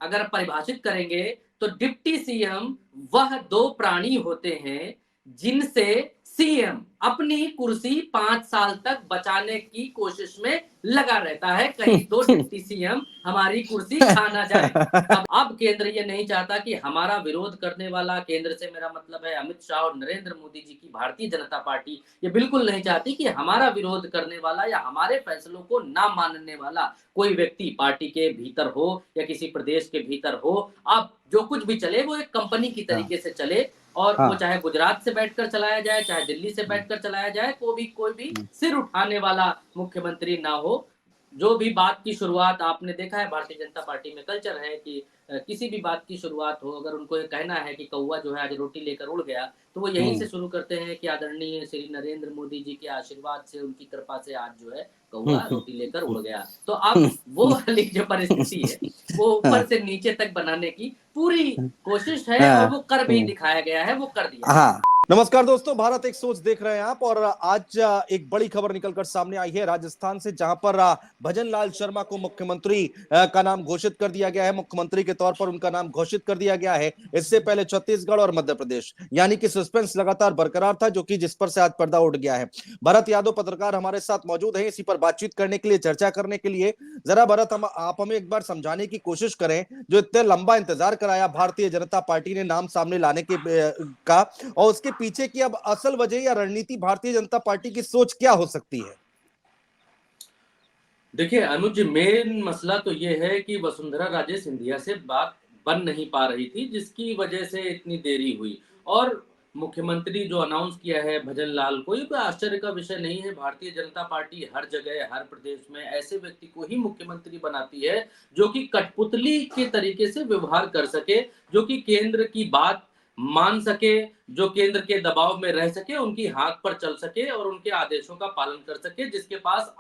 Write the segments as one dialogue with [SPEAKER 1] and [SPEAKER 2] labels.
[SPEAKER 1] अगर परिभाषित करेंगे तो डिप्टी सीएम वह दो प्राणी होते हैं जिनसे सीएम अपनी कुर्सी 5 साल तक बचाने की कोशिश में लगा रहता है, कहीं दो डिप्टी सीएम हमारी कुर्सी खा ना जाए। अब केंद्र ये नहीं चाहता कि हमारा विरोध करने वाला, केंद्र से मेरा मतलब है अमित शाह और नरेंद्र मोदी जी की भारतीय जनता पार्टी, ये बिल्कुल नहीं चाहती कि हमारा विरोध करने वाला या हमारे फैसलों को ना मानने वाला कोई व्यक्ति पार्टी के भीतर हो या किसी प्रदेश के भीतर हो। अब जो कुछ भी चले वो एक कंपनी की
[SPEAKER 2] हाँ,
[SPEAKER 1] तरीके से चले, और वो
[SPEAKER 2] हाँ।
[SPEAKER 1] चाहे गुजरात से बैठकर चलाया जाए, चाहे दिल्ली से
[SPEAKER 2] हुँ,
[SPEAKER 1] बैठकर चलाया जाए, कोई भी
[SPEAKER 2] हुँ,
[SPEAKER 1] सिर उठाने वाला मुख्यमंत्री ना हो। जो भी बात की शुरुआत आपने देखा है भारतीय जनता पार्टी में कल्चर है कि किसी भी बात की शुरुआत हो, अगर उनको ये कहना है कि कौवा जो है आज रोटी लेकर उड़ गया, तो वो यहीं से
[SPEAKER 2] हुँ,
[SPEAKER 1] शुरू करते हैं कि आदरणीय श्री नरेंद्र मोदी जी के आशीर्वाद से, उनकी कृपा से आज जो है
[SPEAKER 2] हुँ,
[SPEAKER 1] कौवा
[SPEAKER 2] हुँ,
[SPEAKER 1] रोटी लेकर
[SPEAKER 2] हुँ,
[SPEAKER 1] उड़ गया। तो अब वो वाली जो परिस्थिति है, वो
[SPEAKER 2] हाँ,
[SPEAKER 1] ऊपर से नीचे तक बनाने की पूरी कोशिश है और
[SPEAKER 2] हाँ,
[SPEAKER 1] वो कर भी
[SPEAKER 2] हुँ।
[SPEAKER 1] दिखाया गया है, वो कर दिया गया है।
[SPEAKER 2] हाँ। नमस्कार दोस्तों, भारत एक सोच देख रहे हैं आप। और आज एक बड़ी खबर निकलकर सामने आई है राजस्थान से, जहां पर भजन लाल शर्मा को मुख्यमंत्री का नाम घोषित कर दिया गया है। मुख्यमंत्री के तौर पर उनका नाम घोषित कर दिया गया है। इससे पहले छत्तीसगढ़ और मध्य प्रदेश, यानी कि सस्पेंस लगातार बरकरार था, जो कि जिस पर से आज पर्दा उठ गया है। भरत यादव पत्रकार हमारे साथ मौजूद है इसी पर बातचीत करने के लिए, चर्चा करने के लिए। जरा भरत, हम आप हमें एक बार समझाने की कोशिश करें, जो इतने लंबा इंतजार कराया भारतीय जनता पार्टी ने नाम सामने लाने के का, और उसके पीछे की अब असल वजह या रणनीति भारतीय जनता पार्टी की सोच क्या हो सकती है?
[SPEAKER 1] देखिए अनुज जी, मेन मसला तो ये है कि वसुंधरा राजे सिंधिया से बात बन नहीं पा रही थी, जिसकी वजह से इतनी देरी हुई। और मुख्यमंत्री जो अनाउंस किया है भजन लाल को, ये कोई आश्चर्य का विषय नहीं है। भारतीय जनता पार्टी हर जगह, हर प्रदेश में ऐसे व्यक्ति को ही मुख्यमंत्री बनाती है जो कि कठपुतली के तरीके से व्यवहार कर सके, जो कि केंद्र की बात मान सके, जो केंद्र के दबाव में रह सके, उनकी हाथ पर चल सके और उनके आदेशों का पालन कर सके, जिसके पास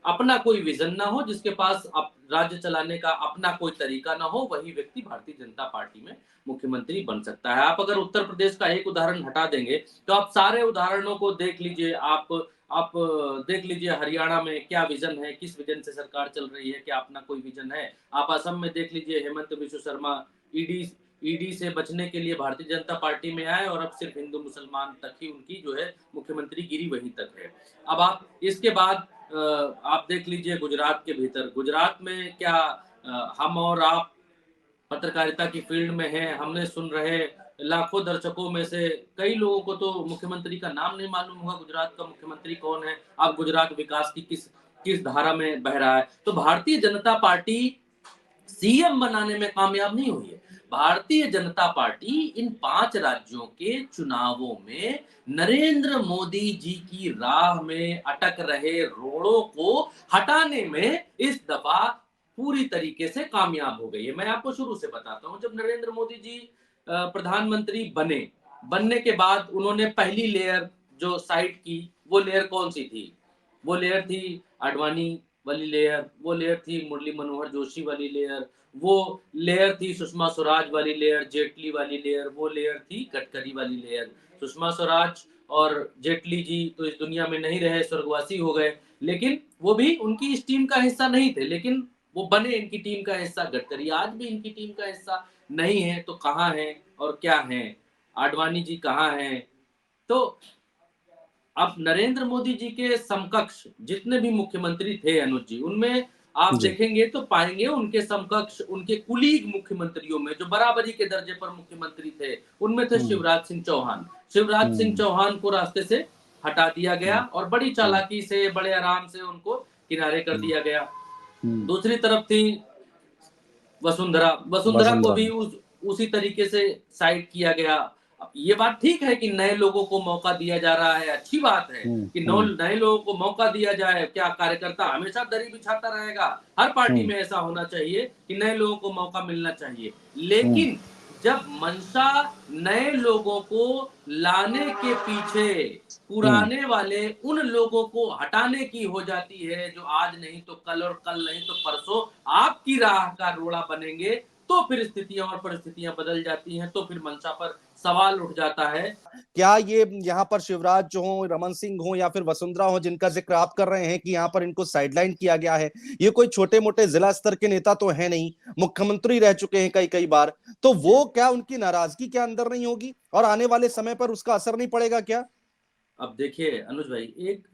[SPEAKER 1] अपना कोई विजन ना हो, जिसके पास राज्य चलाने का अपना कोई तरीका ना हो, वही व्यक्ति भारतीय जनता पार्टी में मुख्यमंत्री बन सकता है। आप अगर उत्तर प्रदेश का एक उदाहरण हटा देंगे, तो आप सारे उदाहरणों को देख लीजिए। आप देख लीजिए हरियाणा में क्या विजन है, किस विजन से सरकार चल रही है, क्या अपना कोई विजन है। आप असम में देख लीजिए, हेमंत बिश्व शर्मा ईडी ईडी से बचने के लिए भारतीय जनता पार्टी में आए और अब सिर्फ हिंदू मुसलमान तक ही उनकी जो है मुख्यमंत्री गिरी वहीं तक है। अब आप इसके बाद आप देख लीजिए गुजरात के भीतर, गुजरात में क्या हम और आप पत्रकारिता की फील्ड में हैं, हमने सुन रहे लाखों दर्शकों में से कई लोगों को तो मुख्यमंत्री का नाम नहीं मालूम होगा, गुजरात का मुख्यमंत्री कौन है। अब गुजरात विकास की किस किस धारा में बह रहा है। तो भारतीय जनता पार्टी सीएम बनाने में कामयाब नहीं हुई है। भारतीय जनता पार्टी इन 5 राज्यों के चुनावों में नरेंद्र मोदी जी की राह में अटक रहे रोड़ों को हटाने में इस दफा पूरी तरीके से कामयाब हो गई है। मैं आपको शुरू से बताता हूं, जब नरेंद्र मोदी जी प्रधानमंत्री बनने के बाद उन्होंने पहली लेयर जो साइड की, वो लेयर कौन सी थी? वो लेयर थी आडवाणी वाली लेयर, वो लेयर थी मुरली मनोहर जोशी वाली लेयर, वो लेयर थी सुषमा स्वराज वाली लेयर, जेटली वाली लेयर, वो लेयर थी गडकरी वाली लेयर। सुषमा स्वराज और जेटली जी तो इस दुनिया में नहीं रहे, स्वर्गवासी हो गए, लेकिन वो भी उनकी इस टीम का हिस्सा नहीं थे, लेकिन वो बने इनकी टीम का हिस्सा। गडकरी आज भी इनकी टीम का हिस्सा नहीं है, तो कहाँ है और क्या है? आडवाणी जी कहाँ हैं? तो अब नरेंद्र मोदी जी के समकक्ष जितने भी मुख्यमंत्री थे अनुज जी, उनमें आप
[SPEAKER 2] जी।
[SPEAKER 1] देखेंगे तो पाएंगे उनके समकक्ष, उनके कुलीग मुख्यमंत्रियों में जो बराबरी के दर्जे पर मुख्यमंत्री थे, उनमें थे
[SPEAKER 2] हुँ,
[SPEAKER 1] शिवराज सिंह चौहान। शिवराज सिंह
[SPEAKER 2] हुँ,
[SPEAKER 1] चौहान को रास्ते से हटा दिया गया
[SPEAKER 2] हुँ,
[SPEAKER 1] और बड़ी
[SPEAKER 2] हुँ,
[SPEAKER 1] चालाकी से, बड़े आराम से उनको किनारे कर
[SPEAKER 2] हुँ,
[SPEAKER 1] दिया गया।
[SPEAKER 2] हुँ।
[SPEAKER 1] दूसरी तरफ थी वसुंधरा। वसुंधरा को
[SPEAKER 2] वसुंधरा।
[SPEAKER 1] भी उसी तरीके से साइड किया गया। अब ये बात ठीक है कि नए लोगों को मौका दिया जा रहा है, अच्छी बात है
[SPEAKER 2] हुँ,
[SPEAKER 1] कि
[SPEAKER 2] हुँ,
[SPEAKER 1] नए लोगों को मौका दिया जाए। क्या कार्यकर्ता हमेशा दरी बिछाता रहेगा? हर पार्टी
[SPEAKER 2] हुँ,
[SPEAKER 1] में ऐसा होना चाहिए कि नए लोगों को मौका मिलना चाहिए।
[SPEAKER 2] हुँ,
[SPEAKER 1] लेकिन जब मंशा नए लोगों को लाने के पीछे
[SPEAKER 2] हुँ,
[SPEAKER 1] पुराने वाले उन लोगों को हटाने की हो जाती है, जो आज नहीं तो कल और कल नहीं तो परसों आपकी राह का रोड़ा बनेंगे, तो फिर स्थितियां और परिस्थितियां बदल जाती हैं, तो फिर मंशा पर सवाल उठ जाता है।
[SPEAKER 2] क्या ये यहाँ पर शिवराज जो हो, रमन सिंह हो या फिर वसुंधरा हो, जिनका जिक्र आप कर रहे हैं कि यहाँ पर इनको साइडलाइन किया गया है, ये कोई छोटे मोटे जिला स्तर के नेता तो है नहीं, मुख्यमंत्री रह चुके हैं कई कई बार, तो वो क्या उनकी नाराजगी क्या अंदर नहीं होगी और आने वाले समय पर उसका असर नहीं पड़ेगा क्या?
[SPEAKER 1] अब देखिए अनुज भाई, एक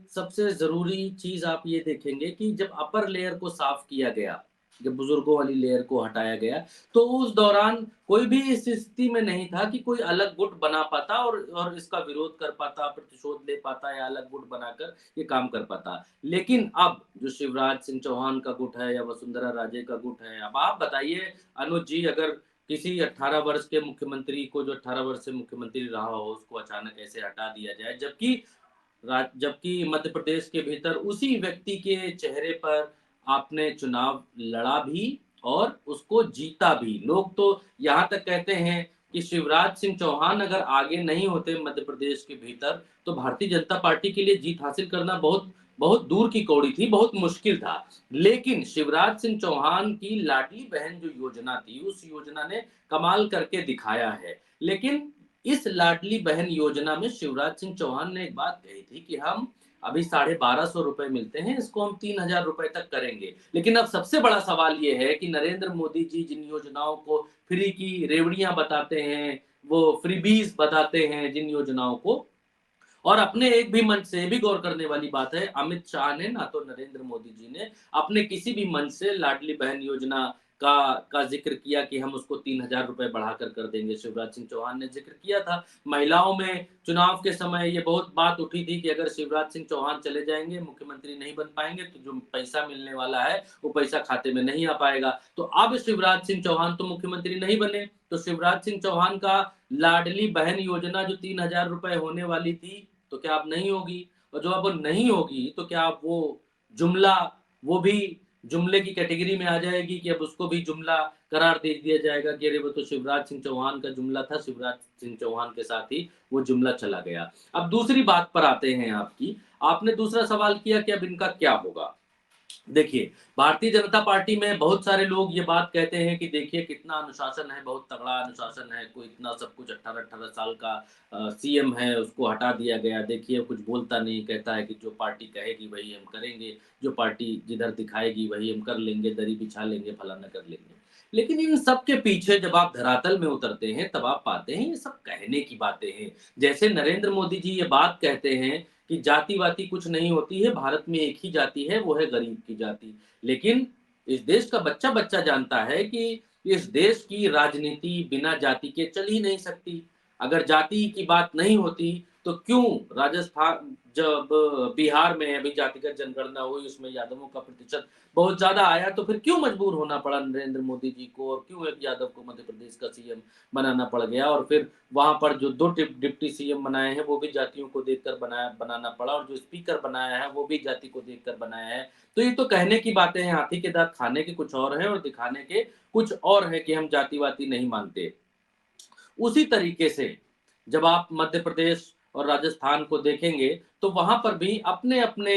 [SPEAKER 1] सबसे जरूरी चीज आप ये देखेंगे कि जब अपर लेयर को साफ किया गया, जब बुजुर्गों वाली लेयर को हटाया गया, तो उस दौरान कोई भी इस स्थिति में नहीं था कि कोई अलग गुट बना पाता और इसका विरोध कर पाता, प्रतिशोध ले पाता या अलग गुट बनाकर ये काम कर पाता। लेकिन अब जो शिवराज सिंह चौहान का गुट है या वसुंधरा राजे का गुट है, अब आप बताइए अनुज जी, अगर किसी 18 वर्ष के मुख्यमंत्री को, जो 18 वर्ष से मुख्यमंत्री रहा हो, उसको अचानक ऐसे हटा दिया जाए, जबकि मध्य प्रदेश के भीतर उसी व्यक्ति के चेहरे पर आपने चुनाव लड़ा भी और उसको जीता भी। लोग तो यहाँ तक कहते हैं कि शिवराज सिंह चौहान अगर आगे नहीं होते मध्य प्रदेश के भीतर, तो भारतीय जनता पार्टी के लिए जीत हासिल करना बहुत बहुत दूर की कौड़ी थी, बहुत मुश्किल था। लेकिन शिवराज सिंह चौहान की लाडली बहन जो योजना थी, उस योजना ने कमाल करके दिखाया है। लेकिन इस लाडली बहन योजना में शिवराज सिंह चौहान ने एक बात कही थी कि हम अभी 1250 रुपए मिलते हैं, इसको हम 3000 रुपए तक करेंगे। लेकिन अब सबसे बड़ा सवाल ये है कि नरेंद्र मोदी जी जिन योजनाओं को फ्री की रेवड़ियां बताते हैं, वो फ्रीबीज बताते हैं जिन योजनाओं को, और अपने एक भी मंच से भी गौर करने वाली बात है, अमित शाह ने ना तो नरेंद्र मोदी जी ने अपने किसी भी मंच से लाडली बहन योजना का जिक्र किया कि हम उसको 3000 रुपए बढ़ाकर कर देंगे। शिवराज सिंह चौहान ने जिक्र किया था। महिलाओं में चुनाव के समय ये बहुत बात उठी थी कि अगर शिवराज सिंह चौहान चले जाएंगे, मुख्यमंत्री नहीं बन पाएंगे, तो जो पैसा मिलने वाला है वो पैसा खाते में नहीं आ पाएगा। तो अब शिवराज सिंह चौहान तो मुख्यमंत्री नहीं बने, तो शिवराज सिंह चौहान का लाडली बहन योजना जो 3000 रुपए होने वाली थी, तो क्या अब नहीं होगी? और जो अब नहीं होगी, तो क्या अब वो जुमला, वो भी जुमले की कैटेगरी में आ जाएगी कि अब उसको भी जुमला करार दे दिया जाएगा कि अरे वो तो शिवराज सिंह चौहान का जुमला था, शिवराज सिंह चौहान के साथ ही वो जुमला चला गया। अब दूसरी बात पर आते हैं आपकी, आपने दूसरा सवाल किया कि अब इनका क्या होगा। देखिए, भारतीय जनता पार्टी में बहुत सारे लोग ये बात कहते हैं कि देखिए कितना अनुशासन है, बहुत तगड़ा अनुशासन है, कोई इतना सब कुछ 18-18 साल का सीएम है, उसको हटा दिया गया। देखिए कुछ बोलता नहीं, कहता है कि जो पार्टी कहेगी वही हम करेंगे, जो पार्टी जिधर दिखाएगी वही हम कर लेंगे, दरी बिछा लेंगे, फलाना कर लेंगे। लेकिन इन सब के पीछे जब आप धरातल में उतरते हैं, तब आप पाते हैं ये सब कहने की बातें हैं। जैसे नरेंद्र मोदी जी ये बात कहते हैं कि जाति-वाति कुछ नहीं होती है, भारत में एक ही जाति है, वो है गरीब की जाति। लेकिन इस देश का बच्चा-बच्चा जानता है कि इस देश की राजनीति बिना जाति के चल ही नहीं सकती। अगर जाति की बात नहीं होती, तो क्यों राजस्थान, जब बिहार में अभी जातिगत जनगणना हुई, उसमें यादवों का प्रतिशत बहुत ज़्यादा आया, तो फिर क्यों मजबूर होना पड़ा नरेंद्र मोदी जी को, और क्यों एक यादव को मध्य प्रदेश का सीएम बनाना पड़ गया, और फिर वहाँ पर जो 2 डिप्टी सीएम बनाए हैं, वो भी जातियों को देखकर बनाना पड़ा, और जो स्पीकर बनाया है, वो भी जाति को देखकर बनाया है। तो ये तो कहने की बातें हैं, हाथी के दाँत खाने के कुछ और हैं और दिखाने के कुछ और हैं कि हम जाति-वाति नहीं मानते। उसी तरीके से जब आप मध्य प्रदेश और राजस्थान को देखेंगे, तो वहां पर भी अपने अपने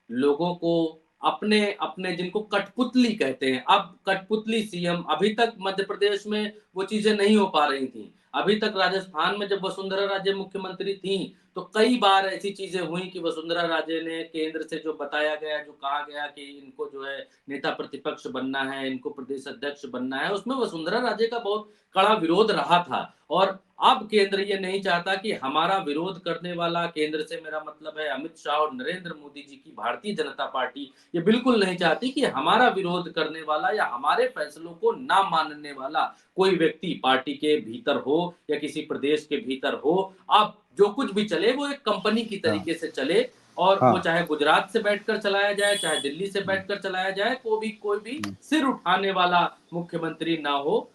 [SPEAKER 1] लोगों को, अपने अपने जिनको कठपुतली कहते हैं, अब कठपुतली सीएम, अभी तक मध्य प्रदेश में वो चीजें नहीं हो पा रही थी। अभी तक राजस्थान में जब वसुंधरा राजे मुख्यमंत्री थी, तो कई बार ऐसी चीजें हुई कि वसुंधरा राजे ने केंद्र से जो बताया गया, जो कहा गया कि इनको जो है नेता प्रतिपक्ष बनना है, इनको प्रदेश अध्यक्ष बनना है, उसमें वसुंधरा राजे का बहुत कड़ा विरोध रहा था। और अब केंद्र ये नहीं चाहता कि हमारा विरोध करने वाला, केंद्र से मेरा मतलब है अमित शाह और नरेंद्र मोदी जी की भारतीय जनता पार्टी, ये बिल्कुल नहीं चाहती कि हमारा विरोध करने वाला या हमारे फैसलों को ना मानने वाला कोई व्यक्ति पार्टी के भीतर हो या किसी प्रदेश के भीतर हो। अब जो कुछ भी चले वो एक कंपनी की
[SPEAKER 2] हाँ,
[SPEAKER 1] तरीके से चले, और वो
[SPEAKER 2] हाँ,
[SPEAKER 1] चाहे गुजरात से बैठकर चलाया जाए, चाहे दिल्ली से बैठकर चलाया जाए, कोई भी सिर उठाने वाला मुख्यमंत्री ना हो।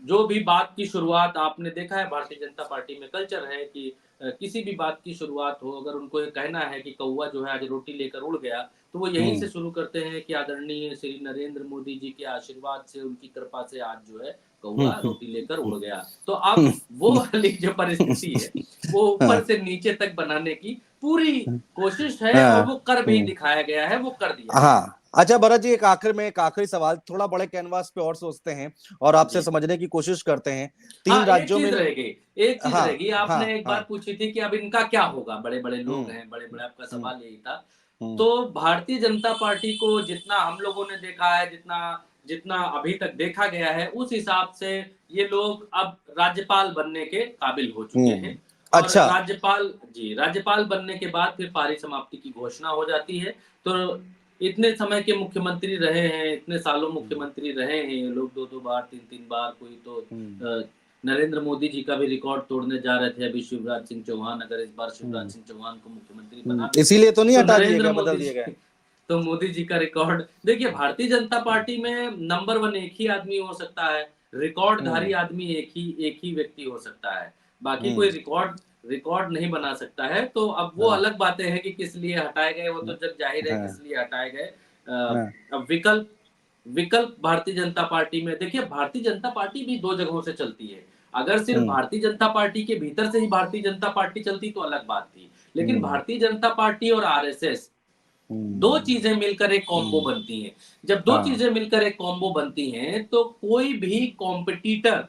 [SPEAKER 1] जो भी बात की शुरुआत, आपने देखा है भारतीय जनता पार्टी में कल्चर है कि किसी भी बात की शुरुआत हो, अगर उनको ये कहना है कि कौवा जो है आज रोटी लेकर उड़ गया, तो वो यहीं से शुरू करते हैं कि आदरणीय श्री नरेंद्र मोदी जी के आशीर्वाद से, उनकी कृपा से आज जो है कौवा रोटी लेकर उड़ गया। तो अब वो वाली जो परिस्थिति है, वो ऊपर
[SPEAKER 2] हाँ,
[SPEAKER 1] से नीचे तक बनाने की पूरी कोशिश है, और
[SPEAKER 2] हाँ,
[SPEAKER 1] वो कर भी दिखाया गया है, वो कर दिया गया
[SPEAKER 2] हाँ,
[SPEAKER 1] है।
[SPEAKER 2] अच्छा भरत जी, एक आखिरी सवाल, थोड़ा बड़े कैनवास पे और सोचते हैं और आपसे
[SPEAKER 1] जी।
[SPEAKER 2] समझने की कोशिश करते हैं। तीन
[SPEAKER 1] हाँ,
[SPEAKER 2] राज्यों में।
[SPEAKER 1] एक चीज़
[SPEAKER 2] हाँ,
[SPEAKER 1] रह गई,
[SPEAKER 2] हाँ,
[SPEAKER 1] आपने एक
[SPEAKER 2] हाँ।
[SPEAKER 1] बात पूछी थी कि अब इनका क्या होगा? बड़े-बड़े लोग
[SPEAKER 2] हम्म,
[SPEAKER 1] हैं, बड़े-बड़े, आपका
[SPEAKER 2] हम्म,
[SPEAKER 1] सवाल यही था।
[SPEAKER 2] हम्म,
[SPEAKER 1] तो भारतीय जनता पार्टी को जितना हम लोगों ने देखा है, जितना जितना अभी तक देखा गया है, उस हिसाब से ये लोग अब राज्यपाल बनने के काबिल हो चुके हैं। और
[SPEAKER 2] अच्छा।
[SPEAKER 1] राज्यपाल बनने के बाद फिर पारी समाप्ति की घोषणा हो जाती है। तो इतने समय के मुख्यमंत्री रहे हैं, इतने सालों
[SPEAKER 2] हम्म,
[SPEAKER 1] मुख्यमंत्री रहे हैं ये लोग, 2-2 बार, 3-3 बार, कोई तो
[SPEAKER 2] हम्म,
[SPEAKER 1] नरेंद्र मोदी जी का भी रिकॉर्ड तोड़ने जा रहे थे अभी शिवराज सिंह चौहान, अगर इस बार शिवराज
[SPEAKER 2] हम्म,
[SPEAKER 1] सिंह चौहान को मुख्यमंत्री बना देते,
[SPEAKER 2] इसीलिए तो नहीं
[SPEAKER 1] तो
[SPEAKER 2] हटा दिया
[SPEAKER 1] नरेंद्र
[SPEAKER 2] गया, बदल
[SPEAKER 1] मोदी
[SPEAKER 2] दिया गया।
[SPEAKER 1] जी तो मोदी जी का रिकॉर्ड देखिए, भारतीय जनता पार्टी में नंबर 1 एक ही आदमी हो सकता है, रिकॉर्डधारी
[SPEAKER 2] हम्म,
[SPEAKER 1] आदमी एक ही व्यक्ति हो सकता है। बाकी कोई
[SPEAKER 2] हम्म,
[SPEAKER 1] रिकॉर्ड नहीं बना सकता है। तो अब वो
[SPEAKER 2] हाँ,
[SPEAKER 1] अलग बातें हैं कि किस लिए हटाए गए, वो तो जग जाहिर है किस
[SPEAKER 2] हाँ,
[SPEAKER 1] लिए हटाए गए।
[SPEAKER 2] हाँ,
[SPEAKER 1] अब विकल्प भारतीय जनता पार्टी में देखिए, भारतीय जनता पार्टी भी 2 जगहों से चलती है। अगर सिर्फ
[SPEAKER 2] हम्म,
[SPEAKER 1] भारतीय जनता पार्टी के भीतर से ही भारतीय जनता पार्टी चलती तो अलग बात थी। लेकिन
[SPEAKER 2] हम्म,
[SPEAKER 1] भारतीय जनता पार्टी और आरएसएस, 2
[SPEAKER 2] हम्म,
[SPEAKER 1] चीज़ें मिलकर एक कॉम्बो
[SPEAKER 2] हम्म,
[SPEAKER 1] बनती हैं। जब 2
[SPEAKER 2] हाँ,
[SPEAKER 1] चीज़ें मिलकर एक कॉम्बो बनती हैं, तो कोई भी कॉम्पिटिटर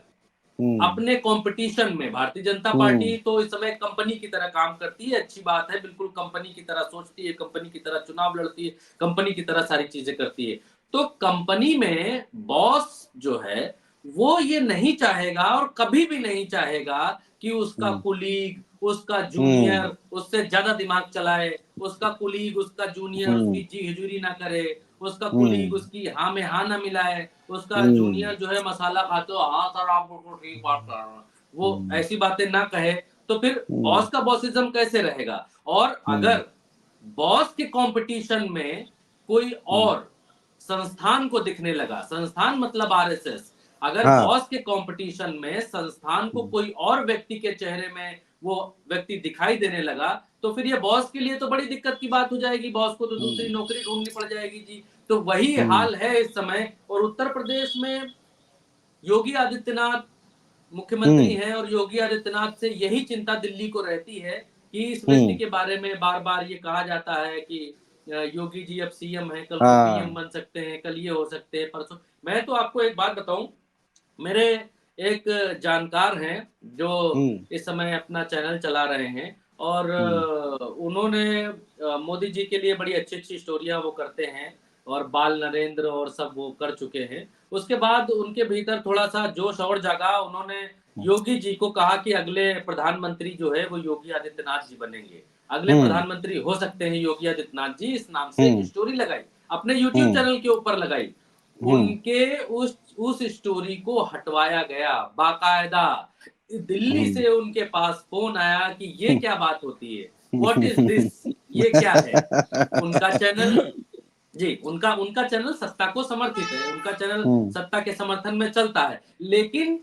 [SPEAKER 2] हम्म,
[SPEAKER 1] अपने कॉम्पिटिशन में, भारतीय जनता
[SPEAKER 2] हम्म,
[SPEAKER 1] पार्टी तो इस समय कंपनी की तरह काम करती है, अच्छी बात है, बिल्कुल कंपनी की तरह सोचती है, कंपनी की तरह चुनाव लड़ती है, कंपनी की तरह सारी चीज़ें करती है। तो कंपनी में बॉस जो है, वो ये नहीं चाहेगा और कभी भी नहीं चाहेगा कि उसका
[SPEAKER 2] हम्म,
[SPEAKER 1] कुलीग, उसका
[SPEAKER 2] हम्म,
[SPEAKER 1] जूनियर उससे ज़्यादा दिमाग चलाए, उसका कुलीग, उसका जूनियर उसकी
[SPEAKER 2] हम्म,
[SPEAKER 1] जी हुजूरी ना करे, उसका कुलीग
[SPEAKER 2] हम्म,
[SPEAKER 1] उसकी हाँ में हाँ ना मिलाए, उसका
[SPEAKER 2] हम्म,
[SPEAKER 1] जूनियर जो है मसाला खाते हो, हाँ सर आप बिल्कुल ठीक बात कर रहे हैं, वो
[SPEAKER 2] हम्म,
[SPEAKER 1] ऐसी बातें ना कहे, तो फिर
[SPEAKER 2] हम्म,
[SPEAKER 1] बॉस का बॉसिज्म कैसे रहेगा? और
[SPEAKER 2] हम्म,
[SPEAKER 1] अगर बॉस के कंपटीशन में कोई
[SPEAKER 2] हम्म,
[SPEAKER 1] और संस्थान को दिखने लगा, संस्थान मतलब आरएसएस, अगर
[SPEAKER 2] हाँ,
[SPEAKER 1] बॉस के कंपटीशन में संस्थान को
[SPEAKER 2] हम्म,
[SPEAKER 1] कोई और व्यक्ति के चेहरे में वो व्यक्ति दिखाई देने लगा, तो फिर ये बॉस के लिए तो बड़ी दिक्कत की बात हो जाएगी, बॉस को तो दूसरी
[SPEAKER 2] हम्म,
[SPEAKER 1] नौकरी ढूंढनी पड़ जाएगी जी। तो वही
[SPEAKER 2] हम्म,
[SPEAKER 1] हाल है इस समय। और उत्तर प्रदेश में योगी आदित्यनाथ मुख्यमंत्री
[SPEAKER 2] हम्म,
[SPEAKER 1] हैं और योगी आदित्यनाथ से यही चिंता दिल्ली को रहती है कि इस व्यक्ति
[SPEAKER 2] हम्म,
[SPEAKER 1] के बारे में बार-बार ये कहा जाता है कि योगी जी अब सीएम हैं, कल को पीएम
[SPEAKER 2] हाँ,
[SPEAKER 1] बन सकते हैं, कल ये हो सकते हैं, परसों। मैं तो आपको एक बात बताऊँ, मेरे एक जानकार हैं जो
[SPEAKER 2] हम्म,
[SPEAKER 1] इस समय अपना चैनल चला रहे हैं और
[SPEAKER 2] हम्म,
[SPEAKER 1] उन्होंने मोदी जी के लिए बड़ी अच्छी-अच्छी स्टोरियाँ वो करते हैं और बाल नरेंद्र और सब वो कर चुके हैं। उसके बाद उनके भीतर थोड़ा-सा जोश और जागा, उन्होंने योगी जी को कहा कि अगले प्रधानमंत्री जो है वो योगी आदित्यनाथ जी बनेंगे। अगले
[SPEAKER 2] हम्म,
[SPEAKER 1] प्रधानमंत्री हो सकते हैं योगी आदित्यनाथ जी, इस नाम से
[SPEAKER 2] हम्म,
[SPEAKER 1] स्टोरी लगाई, अपने यूट्यूब
[SPEAKER 2] हम्म,
[SPEAKER 1] चैनल के ऊपर लगाई।
[SPEAKER 2] हम्म,
[SPEAKER 1] उनके उस स्टोरी को हटवाया गया बाकायदा। दिल्ली
[SPEAKER 2] हम्म,
[SPEAKER 1] से उनके पास फ़ोन आया कि ये
[SPEAKER 2] हम्म,
[SPEAKER 1] क्या बात होती है? What is
[SPEAKER 2] hmm,
[SPEAKER 1] this? ये क्या है? उनका चैनल जी, उनका उनका चैनल सत्ता को समर्थित है, उनका चैनल सत्ता के समर्थन में चलता है। लेकिन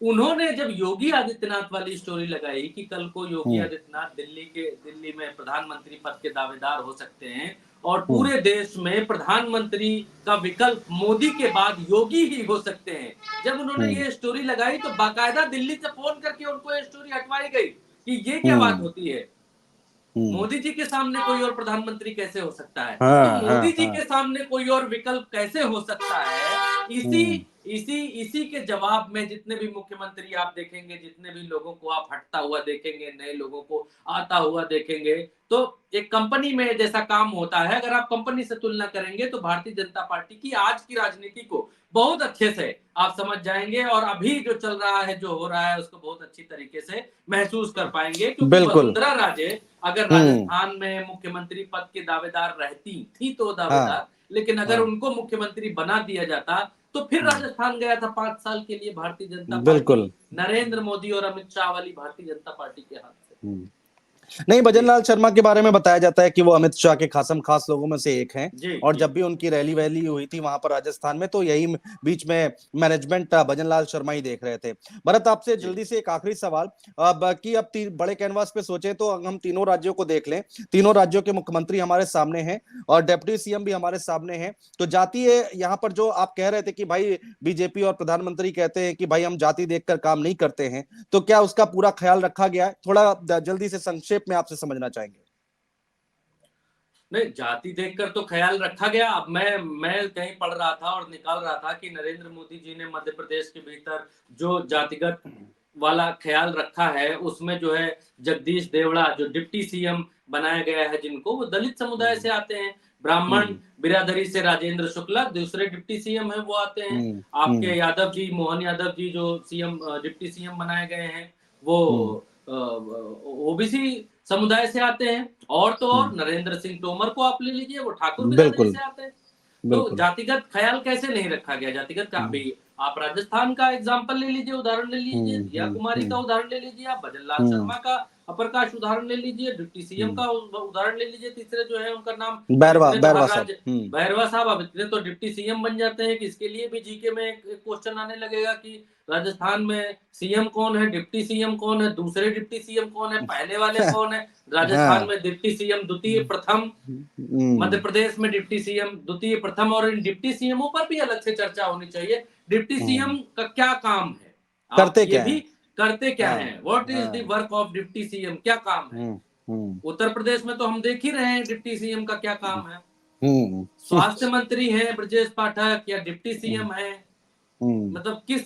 [SPEAKER 1] उन्होंने जब योगी आदित्यनाथ वाली स्टोरी लगाई कि कल को योगी
[SPEAKER 2] हम्म,
[SPEAKER 1] आदित्यनाथ दिल्ली में प्रधानमंत्री पद के दावेदार हो सकते हैं और
[SPEAKER 2] हम्म,
[SPEAKER 1] पूरे देश में प्रधानमंत्री का विकल्प मोदी के बाद योगी ही हो सकते हैं। जब उन्होंने
[SPEAKER 2] हम्म,
[SPEAKER 1] ये स्टोरी लगाई तो बाकायदा दिल्ली से फ़ोन करके उनको ये स्टोरी हटवाई गई कि ये क्या बात
[SPEAKER 2] हम्म,
[SPEAKER 1] होती है?
[SPEAKER 2] हम्म,
[SPEAKER 1] मोदी जी के सामने कोई और प्रधानमंत्री कैसे हो सकता है? तो
[SPEAKER 2] हाँ, हाँ,
[SPEAKER 1] मोदी जी
[SPEAKER 2] हाँ,
[SPEAKER 1] के सामने कोई और विकल्प कैसे हो सकता है?
[SPEAKER 2] हम्म,
[SPEAKER 1] इसी के जवाब में जितने भी मुख्यमंत्री आप देखेंगे, जितने भी लोगों को आप हटता हुआ देखेंगे, नए लोगों को आता हुआ देखेंगे, तो एक कंपनी में जैसा काम होता है, अगर आप कंपनी से तुलना करेंगे तो भारतीय जनता पार्टी की आज की राजनीति को बहुत अच्छे से आप समझ जाएँगे और अभी जो चल रहा है, जो हो रहा है, उसको बहुत अच्छी तरीके से महसूस कर पाएँगे, क्योंकि
[SPEAKER 2] बिल्कुल,
[SPEAKER 1] वसुंधरा राजे अगर
[SPEAKER 2] हम्म,
[SPEAKER 1] राजस्थान में मुख्यमंत्री पद के दावेदार रहती थी तो
[SPEAKER 2] हाँ,
[SPEAKER 1] दावेदार, लेकिन अगर
[SPEAKER 2] हाँ,
[SPEAKER 1] उनको मुख्यमंत्री बना दिया जाता तो फिर
[SPEAKER 2] हम्म,
[SPEAKER 1] राजस्थान गया था 5 साल के लिए भारतीय जनता पार्टी,
[SPEAKER 2] बिल्कुल,
[SPEAKER 1] नरेंद्र मोदी और अमित शाह वाली भारतीय जनता पार्टी के हाथ से।
[SPEAKER 2] हम्म। नहीं, भजन
[SPEAKER 1] जी,
[SPEAKER 2] लाल शर्मा के बारे में बताया जाता है कि वो अमित शाह के खासम खास लोगों में से एक हैं।
[SPEAKER 1] जी,
[SPEAKER 2] और
[SPEAKER 1] जी,
[SPEAKER 2] जब भी उनकी रैली वैली हुई थी वहां पर राजस्थान में, तो यही बीच में मैनेजमेंट भजन लाल शर्मा ही देख रहे थे। भरत, आपसे
[SPEAKER 1] जी,
[SPEAKER 2] जल्दी से एक आखिरी सवाल। अब कि अब बड़े कैनवास पे सोचे तो हम तीनों राज्यों को देख लें। तीनों राज्यों के मुख्यमंत्री हमारे सामने हैं और डेप्यूटी सीएम भी हमारे सामने हैं। तो जातीय यहाँ पर जो आप कह रहे थे कि भाई बीजेपी और प्रधानमंत्री कहते हैं कि भाई हम जाति देखकर काम नहीं करते हैं, तो क्या उसका पूरा ख्याल रखा गया है? थोड़ा जल्दी से संक्षेप में आपसे समझना चाहेंगे।
[SPEAKER 1] नहीं, जाति देखकर तो ख्याल रखा गया। अब मैं कहीं पढ़ रहा था और निकाल रहा था कि नरेंद्र मोदी जी ने मध्य प्रदेश के भीतर जो जातिगत वाला ख्याल रखा है, उसमें जो है जगदीश देवड़ा जो डिप्टी सीएम बनाया गया है जिनको, वो दलित समुदाय से आते हैं। ब्राह्मण बिरादरी से राजेंद्र शुक्ला दूसरे डिप्टी सीएम हैं, वो आते हैं। आपके यादव जी, मोहन यादव जी जो सीएम डिप्टी सीएम बनाए गए हैं, वो ओबीसी समुदाय से आते हैं। और तो और नरेंद्र सिंह तोमर को आप ले लीजिए, वो ठाकुर बिरादरी से आते हैं। तो जातिगत ख्याल कैसे नहीं रखा गया? जातिगत का अभी आप राजस्थान का एग्जाम्पल ले लीजिए, उदाहरण ले लीजिए, दिया कुमारी का उदाहरण ले लीजिए, आप भजन लाल शर्मा का अप्रकाश उदाहरण ले लीजिए, डिप्टी सीएम का उदाहरण ले लीजिए, तीसरे जो है उनका नाम बैरवा साहब। अब इतने तो डिप्टी सीएम बन जाते हैं कि इसके लिए भी जीके में एक क्वेश्चन आने लगेगा कि राजस्थान में सीएम कौन है, डिप्टी सीएम कौन है, दूसरे डिप्टी सीएम कौन है, पहले वाले कौन है। राजस्थान में डिप्टी सीएम द्वितीय प्रथम, मध्य प्रदेश में डिप्टी सीएम द्वितीय प्रथम। और इन डिप्टी सीएमओ पर भी अलग से चर्चा होनी चाहिए। डिप्टी सीएम का क्या काम है,
[SPEAKER 2] करते क्या
[SPEAKER 1] भी करते क्या है, what is the work of deputy CM, क्या काम है। उत्तर प्रदेश में तो हम देख ही रहे हैं डिप्टी सीएम का क्या काम है। स्वास्थ्य मंत्री हैं ब्रजेश पाठक या डिप्टी सीएम है, मतलब किस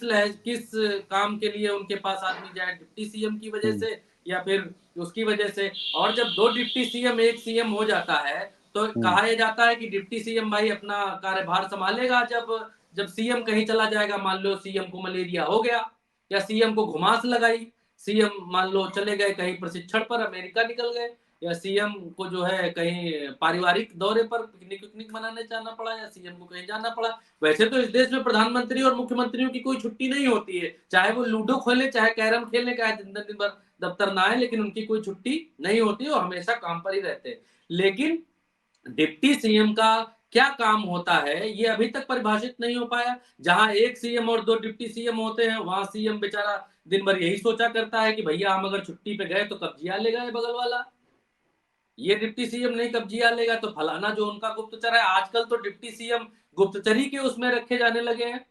[SPEAKER 1] काम के लिए उनके पास आदमी जाए, डिप्टी सीएम की वजह से या फिर उसकी वजह से। और जब दो डिप्टी सीएम एक सीएम हो जाता है तो कहा यह जाता है कि डिप्टी सीएम भाई अपना कार्यभार संभालेगा। जब सीएम कहीं चला जाएगा, मान लो सीएम को मलेरिया हो गया या सीएम को घुमास लगाई, सीएम मान लो चले गए कहीं प्रशिक्षण पर, अमेरिका निकल गए, या सीएम को जो है कहीं पारिवारिक दौरे पर पिकनिक मनाने जाना पड़ा, या सीएम को कहीं जाना पड़ा। वैसे तो इस देश में प्रधानमंत्री और मुख्यमंत्रियों की कोई छुट्टी नहीं होती है, चाहे वो लूडो खेले, चाहे कैरम खेले, चाहे दिन भर दफ्तर ना आए, लेकिन उनकी कोई छुट्टी नहीं होती और हमेशा काम पर ही रहते हैं। लेकिन डिप्टी सीएम का क्या काम होता है ये अभी तक परिभाषित नहीं हो पाया। जहां एक सीएम और दो डिप्टी सीएम होते हैं, वहां सीएम बेचारा दिन भर यही सोचा करता है कि भैया हम अगर छुट्टी पे गए तो कब्जिया लेगा ये बगल वाला, ये डिप्टी सीएम नहीं कब्जिया लेगा तो फलाना जो उनका गुप्तचर है। आजकल तो डिप्टी सीएम गुप्तचरी के उसमें रखे जाने लगे हैं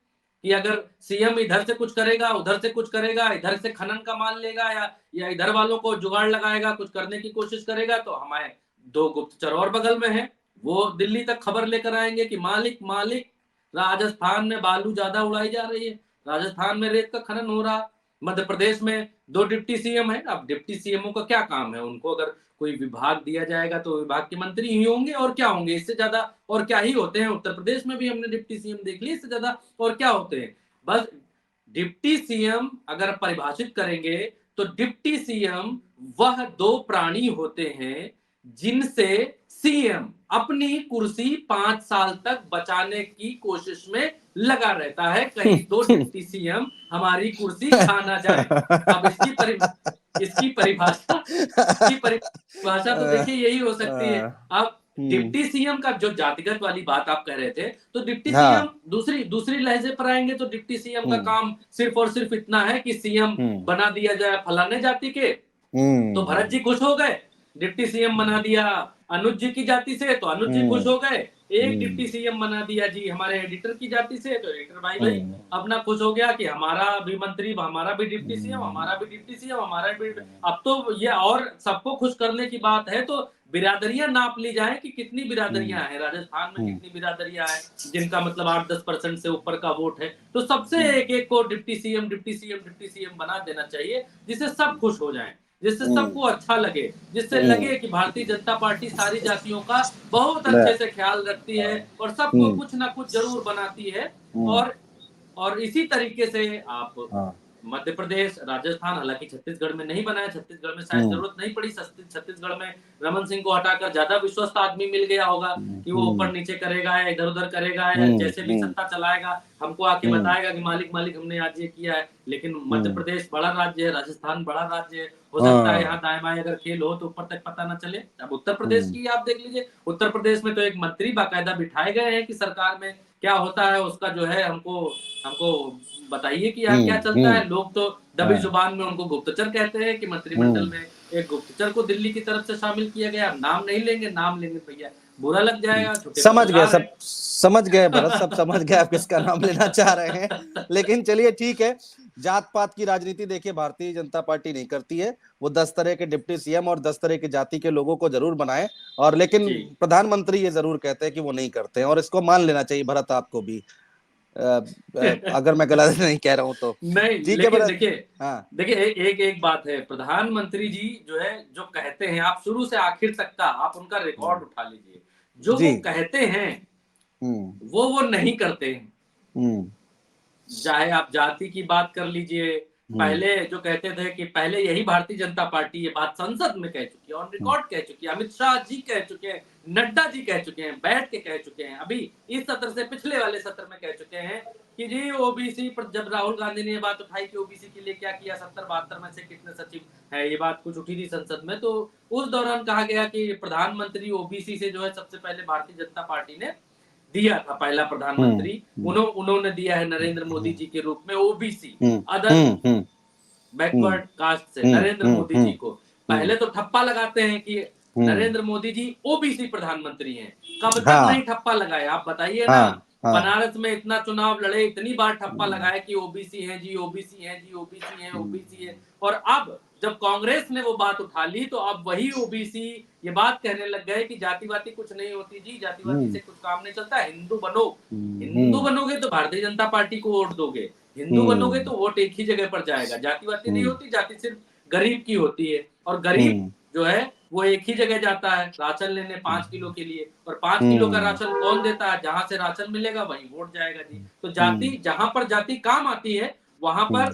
[SPEAKER 1] कि अगर सीएम इधर से कुछ करेगा, उधर से कुछ करेगा, इधर से खनन का माल लेगा या इधर वालों को जुगाड़ लगाएगा, कुछ करने की कोशिश करेगा, तो हमारे दो गुप्तचर और बगल में है, वो दिल्ली तक खबर लेकर आएंगे कि मालिक राजस्थान में बालू ज्यादा उड़ाई जा रही है, राजस्थान में रेत का खनन हो रहा। मध्य प्रदेश में दो डिप्टी सीएम है। अब डिप्टी सीएमओ का क्या काम है? उनको अगर कोई विभाग दिया जाएगा तो विभाग के मंत्री ही होंगे, और क्या होंगे इससे ज्यादा, और क्या ही होते हैं। उत्तर प्रदेश में भी हमने डिप्टी सीएम देख ली, इससे ज्यादा और क्या होते हैं। बस डिप्टी सीएम अगर परिभाषित करेंगे तो डिप्टी सीएम वह दो प्राणी होते हैं जिनसे सीएम अपनी कुर्सी 5 साल तक बचाने की कोशिश में लगा रहता है, कहीं दो डिप्टी सीएम हमारी कुर्सी खा ना जाए। अब इसकी परिभाषा तो देखिए यही हो सकती है। अब डिप्टी सीएम का जो जातिगत वाली बात आप कह रहे थे, तो डिप्टी सीएम दूसरी लहजे पर आएंगे तो डिप्टी सीएम का काम सिर्फ और सिर्फ इतना है कि सीएम बना दिया जाए फलाने जाति के, तो भरत जी खुश हो गए। डिप्टी सीएम बना दिया अनुज जी की जाति से तो अनुज जी खुश हो गए। एक डिप्टी सीएम बना दिया जी हमारे एडिटर की जाति से तो एडिटर भाई अपना खुश हो गया कि हमारा भी मंत्री, हमारा भी डिप्टी सीएम, हमारा भी डिप्टी सीएम, हमारा भी। अब तो ये और सबको खुश करने की बात है तो बिरादरियां नाप ली जाए कि कितनी बिरादरियां हैं राजस्थान में, कितनी बिरादरियां हैं जिनका मतलब 8-10% से ऊपर का वोट है, तो सबसे एक को डिप्टी सीएम बना देना चाहिए जिससे सब खुश हो जाएं, जिससे सबको अच्छा लगे, जिससे लगे कि भारतीय जनता पार्टी सारी जातियों का बहुत अच्छे से ख्याल रखती है और सबको कुछ ना कुछ जरूर बनाती है। और इसी तरीके से आप मध्य प्रदेश, राजस्थान, हालांकि छत्तीसगढ़ में नहीं बनाया, छत्तीसगढ़ में शायद जरूरत नहीं पड़ी, छत्तीसगढ़ में रमन सिंह को हटाकर ज्यादा विश्वस्त आदमी मिल गया होगा कि वो ऊपर नीचे करेगा या इधर उधर करेगा या जैसे भी सत्ता चलाएगा हमको आके बताएगा कि मालिक हमने आज ये किया है। लेकिन मध्य प्रदेश बड़ा राज्य है, राजस्थान बड़ा राज्य है, हो सकता है यहाँ दाएं बाएं अगर खेल हो तो ऊपर तक पता ना चले। अब उत्तर प्रदेश की आप देख लीजिए, उत्तर प्रदेश में तो एक मंत्री बाकायदा बिठाए गए हैं कि सरकार में क्या होता है उसका जो है हमको बताइए कि यहाँ क्या चलता है। लोग तो दबी जुबान में उनको गुप्तचर कहते हैं कि मंत्रिमंडल में एक गुप्तचर को दिल्ली की तरफ से शामिल किया गया। नाम नहीं लेंगे, नाम लेंगे भैया बुरा लग जाएगा।
[SPEAKER 2] समझ गए, सब समझ गए भरत, सब समझ गए आप किसका नाम लेना चाह रहे हैं। लेकिन चलिए ठीक है, जात पात की राजनीति देखिए भारतीय जनता पार्टी नहीं करती है। वो 10 तरह के डिप्टी सीएम और 10 तरह की जाति के लोगों को जरूर बनाए, और लेकिन
[SPEAKER 1] जी
[SPEAKER 2] प्रधानमंत्री ये जरूर कहते हैं कि वो नहीं करते हैं, और इसको मान लेना चाहिए भरत आपको भी। अगर मैं गलत नहीं कह रहा हूं तो।
[SPEAKER 1] नहीं,
[SPEAKER 2] ठीक है
[SPEAKER 1] लेकिन
[SPEAKER 2] भरत।
[SPEAKER 1] देखिए,
[SPEAKER 2] हाँ।
[SPEAKER 1] देखिए एक बात है, प्रधानमंत्री जी जो है, जो कहते हैं, आप शुरू से आखिर तक का आप उनका रिकॉर्ड उठा लीजिए, जो
[SPEAKER 2] जी।
[SPEAKER 1] वो कहते हैं
[SPEAKER 2] हम्म।
[SPEAKER 1] वो नहीं करते हैं।
[SPEAKER 2] हम्म।
[SPEAKER 1] चाहे आप जाति की बात कर लीजिए,
[SPEAKER 2] हम्म।
[SPEAKER 1] पहले जो कहते थे कि पहले यही भारतीय जनता पार्टी ये बात संसद में कह चुकी है, ऑन रिकॉर्ड कह चुकी है, अमित शाह जी कह चुके हैं, नड्डा जी कह चुके हैं, बैठ के कह चुके हैं, अभी इस सत्र से पिछले वाले सत्र में कह चुके हैं कि जी ओबीसी पर जब राहुल गांधी ने ये बात उठाई कि ओबीसी के लिए क्या किया, 70-72 में से कितने सचिव है, ये बात कुछ उठी थी संसद में, तो उस दौरान कहा गया कि प्रधानमंत्री ओबीसी से जो है सबसे पहले भारतीय जनता पार्टी ने दिया था, पहला प्रधानमंत्री उन्होंने दिया है नरेंद्र मोदी जी के रूप में, ओबीसी अदर बैकवर्ड कास्ट से नरेंद्र मोदी जी को पहले तो ठप्पा लगाते हैं कि नरेंद्र मोदी जी ओबीसी प्रधानमंत्री हैं। कब तक नहीं ठप्पा लगाए आप बताइए ना। बनारस में इतना चुनाव लड़े, इतनी बार ठप्पा लगाए कि ओबीसी हैं जी, ओबीसी हैं जी, ओबीसी हैं, ओबीसी है, और अब जब कांग्रेस ने वो बात उठा ली तो अब वही ओबीसी ये बात कहने लग गए कि जातिवादी कुछ नहीं होती जी, जातिवादी से कुछ काम नहीं चलता, हिंदू बनो। हिंदू बनोगे तो भारतीय जनता पार्टी को वोट दोगे, हिंदू बनोगे तो वोट एक ही जगह पर जाएगा। जातिवादी नहीं होती, जाति सिर्फ गरीब की होती है, और गरीब जो है वो एक ही जगह जाता है राशन लेने 5 किलो के लिए, और 5 किलो का राशन कौन देता है, जहां से राशन मिलेगा वहीं वोट जाएगा जी। तो जाति, जहां पर जाति काम आती है वहां पर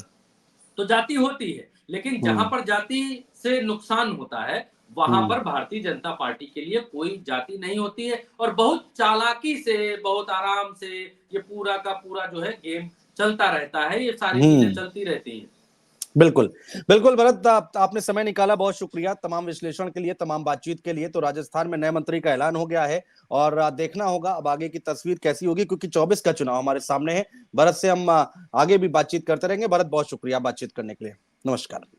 [SPEAKER 1] तो जाति होती है, लेकिन जहां पर जाति से नुकसान होता है वहां पर भारतीय जनता पार्टी के लिए कोई जाति नहीं होती है, और बहुत चालाकी से, बहुत आराम से ये पूरा का पूरा जो है गेम चलता रहता है, ये सारी चीजें चलती रहती हैं।
[SPEAKER 2] बिल्कुल बिल्कुल भरत, आपने समय निकाला, बहुत शुक्रिया तमाम विश्लेषण के लिए, तमाम बातचीत के लिए। तो राजस्थान में नए मंत्री का ऐलान हो गया है, और देखना होगा अब आगे की तस्वीर कैसी होगी, क्योंकि 24 का चुनाव हमारे सामने है। भरत से हम आगे भी बातचीत करते रहेंगे। भरत, बहुत शुक्रिया बातचीत करने के लिए। नमस्कार।